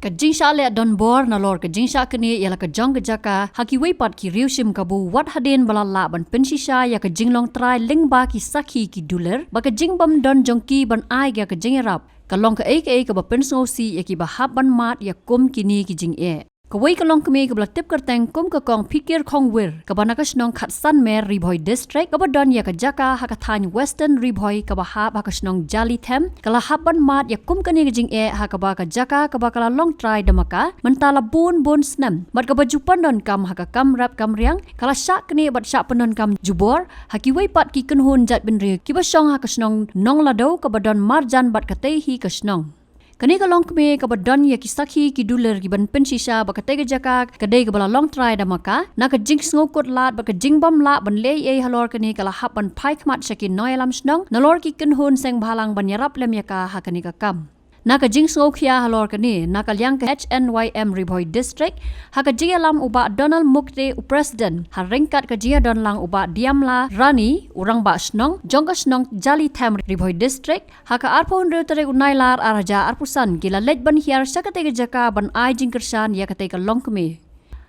ka jingsha le don bor na lor ka jingsha kene ya la ka jong ka jaka haki wei pat ki riushim ka bu wat haden balala ban penshisha ya ka jinglong trai lingba ki sakhi ki duler ba ka jingbam don jongki ban ai ga ka jingrap ka long ka ka ba penso si ya ki ba hab ban mat ya kum kini ki jing e Kawai kalong kami kabla tip kerteng kum ka kong pikir kong wir kabana ka snong khatsan mer Ribhoi district kabadon ya ka jaka hakathany western Ribhoi kabahab ha ka snong jali them kala haban mat ya kum kani jing e ha ka ba ka jaka ka ba kala long try damaka mentala bun snam mat ka bajupan don kam ha ka kam rap kam riang kala syak kani bat syak penon kam jubor hakiwai pat ki kenhun jat benri ki ba song ha ka snong nong lado kabadon marjan bat ka hi ka snong Kani ka long kami ka badan ya kisakhi ki duler ki ban penshisha ba ka tega jaka ka dei ka bala long try da maka na ka jing snokot lat ba ka jing bam la ban le e halor kani kala hap ban phai khmat shakin noyalam snong nalor ki kenhun seng bhalang ban yarap lem ya ka ha kani ka kam Naka jing sngokya halor kani naka liang ka HNYM Ribhoi district haka jia lam uba Donald Mukte president haringkat ka jia don lang uba diamla rani urang ba snong jongka snong jali tham Ribhoi district haka arpon reutare unailar araja arpusan gila lej ban hiar sakate jaka ban ai jing kersan ya kate ka longkme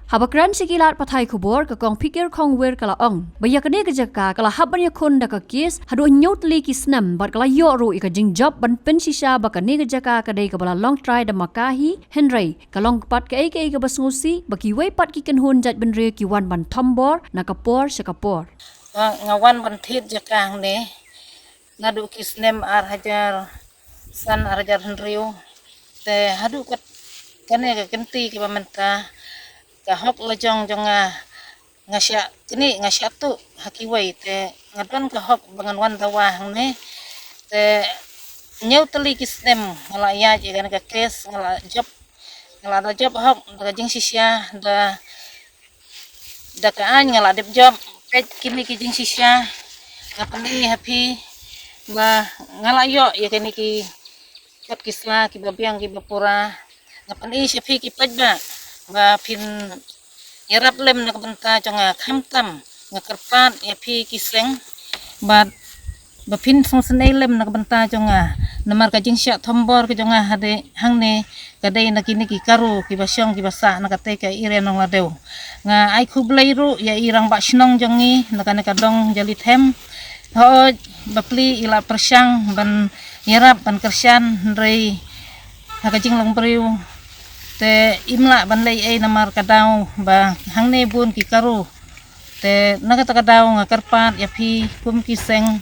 Habakran sikilat pathai kubor ka kong pikir kong wir kala ong baya kane ka jaka kala haban ya kun da ka kis hadu nyot li ki snam bat kala yo ru ika jing job ban penshisha ba kane ka jaka ka dei ka bala long try da makahi henry kalong pat ka ka basngusi baki wei pat ki kenhun jat ben re ki wan ban thombor na kapor sakapor ngawan ban thit jaka ne nadu ki snem ar hajar san ar hajar henryu te hadu kat kane ka kenti ki pamenta kahok lejong jonga ngasya kini ngasya tu hakiwai te ngadon kahok bangan wan tawah ne te nyau teli kisnem ngala ya jigan ka kes ngala da job hok da jing sisya da ka an ngala dep job pet kini ki jing sisya ngapani happy ba ngala yo ya kini ki kat kisla ki babiang ki bapura ngapani sipi ki pajba ba pin yarap lem na kabanta jonga khamtam ngakarpat ya phi kiseng ba pin songsenai lem na kabanta jonga namar ka jingsya thombor ka jonga hade hangne kadai na kini ki karu ki basyong ki basa na kate ka ire nong ladeu nga ai khublai ru ya irang ba snong jongi na kana kadong jali them ho bapli ila persyang ban yarap ban kersyan rei hakajing long priu te imla ban lei ai namar kadau ba hangne bun ki karu te nakata kadau nga karpat ya phi kum ki seng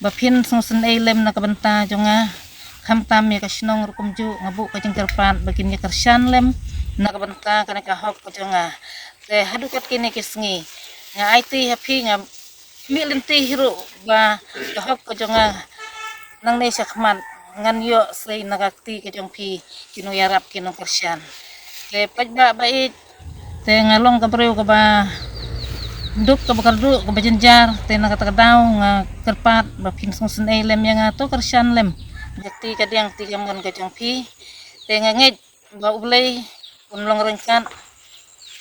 ba phin songsen ai lem na kabanta jonga khamtam ya kasnong rukum ju ngabu ka jing karpat bakin ya kersyan lem na kabanta kana ka hok jonga te hadukat kini kisngi nga IT ya phi nga mi lenti hiru ba ka hok jonga nang nei sakman ngan yo sei nagakti ke jong phi kino yarap kino kersyan ke pajba bait te ngalong ka preu ka ba duk ka bakal duk ka bajenjar te nakata daw nga kerpat ba phin songsen ai lem yang to kersyan lem gakti ka diang ti gamon ka jong phi te ngangej ba ublay unlong rengkan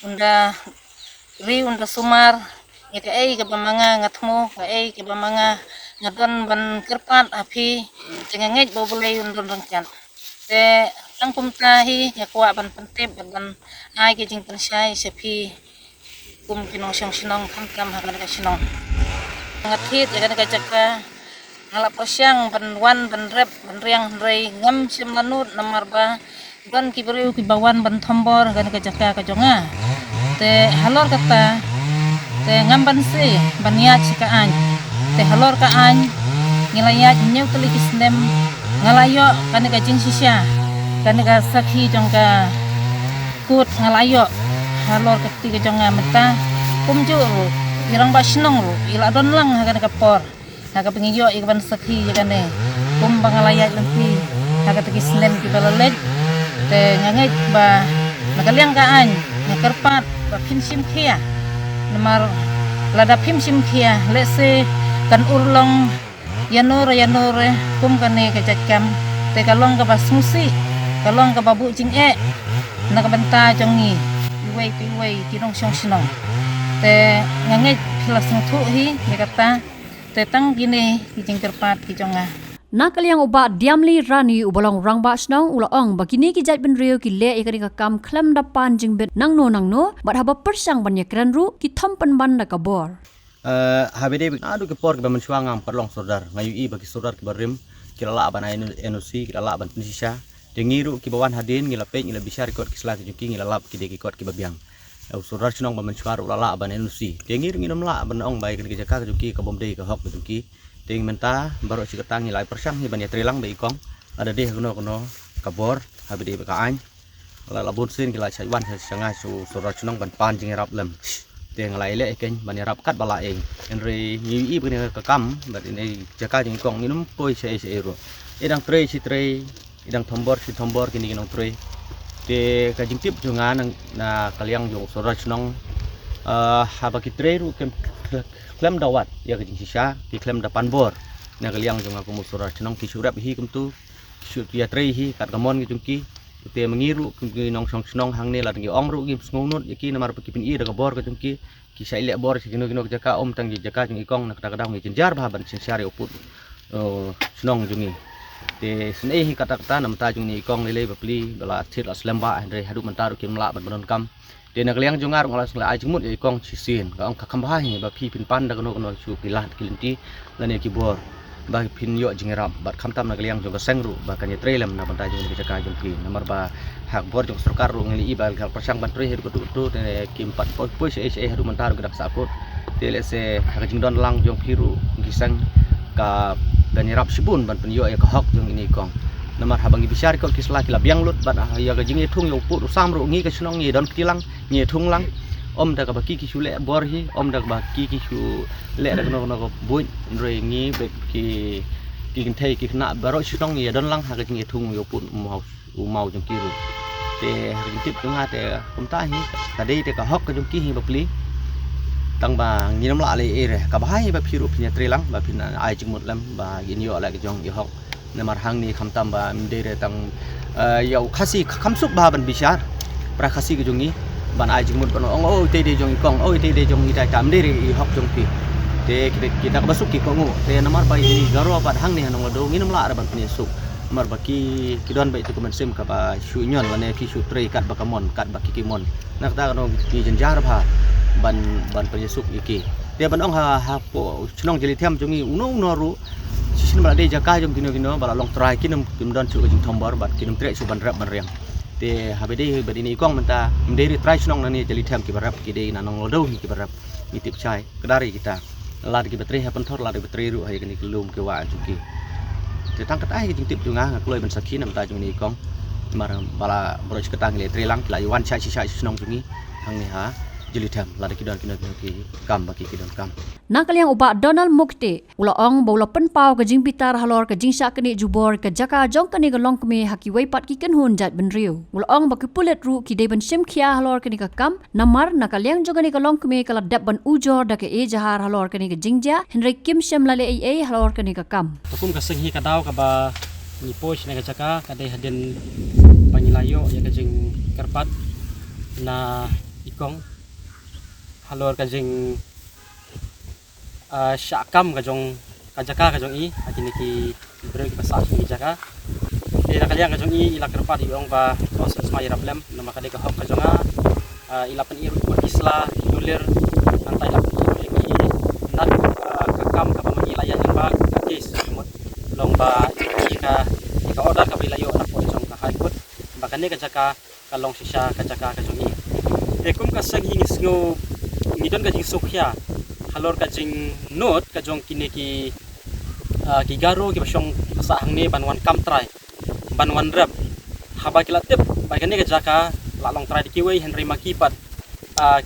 unda unda sumar ya ka ai ka bamanga ngatmo ka ai ka bamanga ngadon ban kerpat api tengengej bobulay undon rengkan te tangkum tahi ya kuwa ban pentip ban ai ke jing pensyai sepi kum kinong sinong kam hakan ka sinong ngathit ya kan ka jaka ngala posyang ban wan ban rep ban riang rei ngam simlanut namar ba ban kibriu ki bawan ban thombor kan ka jaka ka jonga te halor kata te ngam ban si ban ya cikaan te halor ka an ngilayat nyau teli kisnem ngalayo kan ka jing sisya kan ka sakhi jongka kut ngalayo halor keti ka jonga meta kumju irang ba snong ru ila don lang kan ka por na ka pengiyo ikban sakhi kan ne kum bangalayat lempi na ka kisnem ki balalej te nganget ba nakaliang ka an ngakarpat ba pinsim khia namar lada pinsim khia lese kan urlong yanore kum kane ka jakam te kalong ka basmusi kalong ka babu jing na ka banta jongi wei kinong song sinong te nganget kelas ngthu hi me kata te tang gini ki jing kerpat ki jonga Nakaliang uba diamli rani ubalong rangba snong ulaong bakini ki jat ben rio ki le ikani ka kam klem da pan jing bet nang no bat haba persang ban yakran ru ki thompan ban da kabor. Habede adu ke por ke mensuang am perlong sodar ngayu I bagi sodar ke barim kila la ban NOC kila la ban pensisha dengiru ki bawan hadin ngila pe ngila bisa rekod ki selaki juki ngila lap ki de ki kot ki babiang. Sodar snong ban mensuar ula ban NOC dengiru nginam la ban ong bai ke jaka juki ke bomde ke hok juki ting menta baru si ketang nilai persang ni ban ya trilang be ikong ada deh kuno kabor habede be ka ain la labun sin kila chaiwan sanga su sodar snong ban pan jing rap lem teng lai le ken ban rap kat bala eng enri ni I bene ka kam bat ini jaka jing kong minum poi se ro edang tre si tre edang thombor si thombor kini kinong tre te ka jing tip jungan na kaliang jong sodar snong haba ki tre ru kem klem dawat ya ke jing sisa ki klem dapan bor na kaliang jong aku musura snong ki surap hi kem tu syut ya tre hi kat gamon ki jung ki te mengiru ki nong song snong hang ne la ngi ong ru gi sngonut ki namar pa ki pin I daga bor ka jung ki sai le bor si kino jaka om tang jaka jung ikong na kadang ngi jenjar ba ban sin syari uput snong jungi te sne hi kata nam ta jung ni ikong le bapli bala thit aslamba andre hadu mantaru kim la ban banon kam te na kaliang jung arung ala sla ai jumut ikong sisin ka ong ka khamba hi ba phi pin pan da kono su pilat kilinti lane ki bor ba pin yo jingrap bat khamtam na kaliang jung ka sengru ba kan yetrelem na bantai jung jaka jung ki namar ba hak bor jung sarkar ru ngeli ibal kal persang ban tre her kutu tu te kim pat poi se hadu mantaru gedak sakut te le se hak jing don lang jung phiru gisang ka ganirap sibun ban pen yo ya ka hok jung ini kong namar habang ibisar ko kisla kila biang lut ban ya ga jingi thung yo pu sam ru ngi ka snong ngi don kilang ngi thung lang om da ka baki ki sule bor hi om da baki ki su le da no buin re ngi be ki kin thei ki na baro snong ngi don lang ha ga jingi thung yo pu mau jung ki ru te ha jing tip jung ha te kum ta hi ka dei te ka hok ka jung ki hi bapli tang ba ngi nam la le e re ka bahai ba phiru phinya trelang ba phin ai jing mut lam ba yin yo la ka jong yo hok namar hang ni kham tam ba mdere tang yau khasi khamsuk ba ban bisar pra khasi ke jongi ban ai jingmut ban ong oi te de jong kong oi te de jong ita kam dere I hok jong pi te kita basuk ki kongu te namar ba ini garo ba hang ni hanong do nginam la ban pni suk namar ba ki kidon ba itu kemen sim ka ba shu nyon wane ki shu tre kat ba kamon kat ba ki mon nak ta no ki jenjar ba ban pni suk iki te ban ong ha po chnong jeli them jongi uno ru sin bala de jaka jom kino bala long try kinum don su jing thombor bat kinum tre su ban rap ban riang te habede badini kong menta mderi try snong nani jeli tham ki barap ki de nanong lodo ki barap itip chai kedari kita la ki batri ha penthor la de batri ru ha ki lum ke wa juki te tang kat ai jing tip junga kloi ban sakhi nam ta jung ni kong mar bala broj ketang le tri lang la yuan chai si snong jungi hang ni ha jeli tham la de kidon ki kam ba ki kidon kam Nakaliang uba Donald Mukte ulaong bola penpau ke jing pitar halor ke jing syak kini jubor ke jaka jong kini ke long kemi haki weipat ki ken hun jat ben riu ulaong ba pulet ru ki de ben sim khia halor kini ke kam namar nakaliang jong kini ke long kemi kala dap ban ujor da ke e jahar halor kini ke jingja henry kim sem lale e halor kini ke kam takum ka senghi ka daw ka ba ni poch na ka jaka ka de haden panyilayo ya ka jing karpat na ikong halor ka jing syakam ka jong kajaka ka jong I hakini ki break pasal ni jaka te na kaliang ka jong I ila kerpa di ong ba proses mai problem na makade ka hok ka jonga ila pen iru ko isla dulir nantai la ki nan ka kam ka pamagi la yang ba ka kes mut long ba ka order ka bilayo na po jong ka high court makane ka jaka ka long sisa ka jaka ka jong I te kum ka sang hingis ngo ngidon ka jing sokya halor ka jing not ka jong kini ki garo ki basyong sa hangne banwan kam try banwan rap haba kila tip bagane ka jaka lalong try dikiwei henry makipat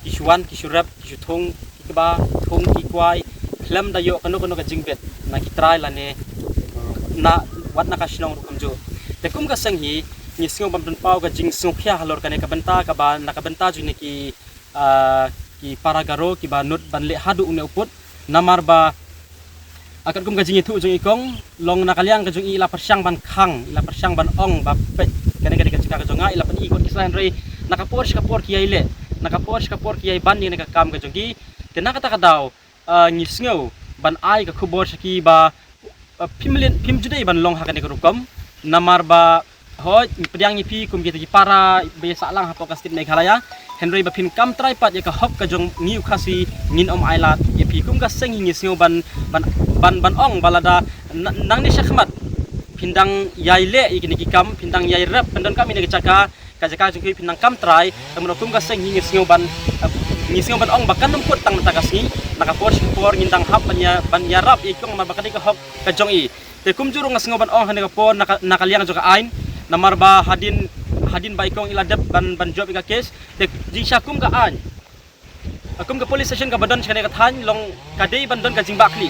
kisuan kisurap kisutong kiba thong ki kwai klam dayo kanu ka jing bet na ki try lane na wat na ka sinong kamjo tekum ka sanghi ni singo bamdun pau ka jing sokya halor kane ka benta ka ba nakabenta juni ki paragaro ki ba nut ban le hadu une uput namar ba akan kum gajing itu jung ikong long nakaliang ka jung ila persyang ban khang ila persyang ban ong ba pe kane ka jika ka jonga ila pan ikon kislan rei nakapor kiai le nakapor kiai ban ni ka kam ka jungi te nakata ka daw ngisngau ban ai ka khubor saki ba pim judai ban long hakan ikurukom namar ba hoi pediang ipi kum kita para biasa lang hapo kastit Meghalaya Henry ba pin kam tripat ya ka hop ka jong niu khasi ngin ailat ipi kum ka seng hingi singo ban ong balada nang ni syakmat pindang yaile ikini ki kam pindang yai rap pendon kami ni jaka jong pindang kam trai tamun kum ka seng hingi singo ban ong bakan nemput tang tagasni nakapor ngindang hap ban yarap ikong mabakadi ka hop ka jong i te kum jurung singo ban ong hanega por nakaliang joka ain namar ba hadin ba ikong iladap ban job ika case te jingsha kum ka an akum ka police station ka badon chane ka than long kadei bandon ka jingbakli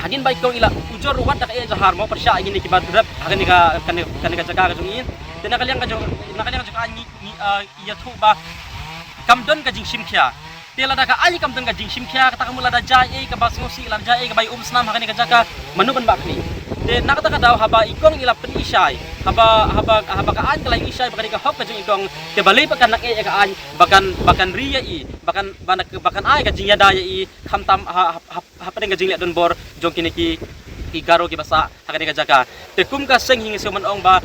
hadin ba ikong ila ujor ruwat ka e jahar mo persya igini ki badrap hagani ka jaga ka jongin te nakaliang joka an iya thu ba kamdon ka jingsim khya te lada ka ali kamdon ka jingsim khya ka takamula da jai ka basngosi la jai ka bai snam hagani ka jaga manuban bakli te nakata ka daw haba ikong ila penisay haba ka an kalay isay bakani ka hop ka jing ikong te balay pa kan nak e ka an bakan riya i bakan ay ka jingya daya i khamtam hapadeng ka jingla don bor jong kiniki igaro ki basa hagani ka jaga te kum ka seng hingi suman ong ba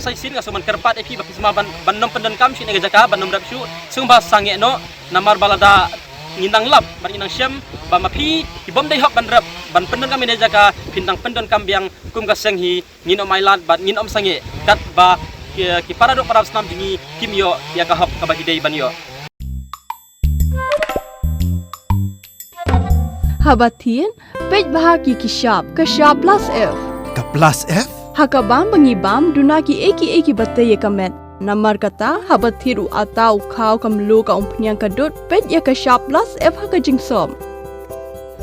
sa sin nga suman kerpat eki bakisma ban nom pendan kam shin ka jaga ban nom dap shu sung ba sange no namar balada ngindang lap ban inang syam ba mapi ibom dai hok ban rap ban pendon kami ne jaga pindang pendon kambiang kum ka seng hi ngin ailat ban ngin sange kat ba ki para do para snam dingi kimyo ya ka hok ka ba hidei ban yo Habatin pej bahagi kishap kashap plus F Ka plus F? hakabam bangibam dunaki eki batte ye kamet namar kata habathiru atau khau kamlu ka umpnyang kadut pet ya ka sharp plus F haka jingsom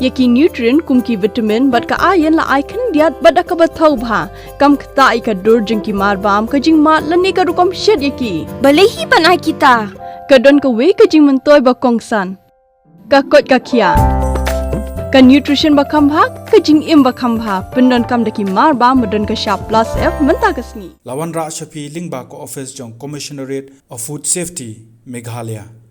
yaki nutrient kumki vitamin bat ka ayen la icon diat bat ka bathau bha kam khta ai ka dur jingki mar bam ka jing mat lani ka rukom shed yaki balehi banai kita kadon ka we ka jing mentoy ba kongsan ka kot ka khia ka nutrition bakam bha ka jing im bakam bha pendon kam daki mar ba modon ka sharp plus F menta kasni Lawan Ra Shafi Lingba ko office jong Commissionerate of Food Safety Meghalaya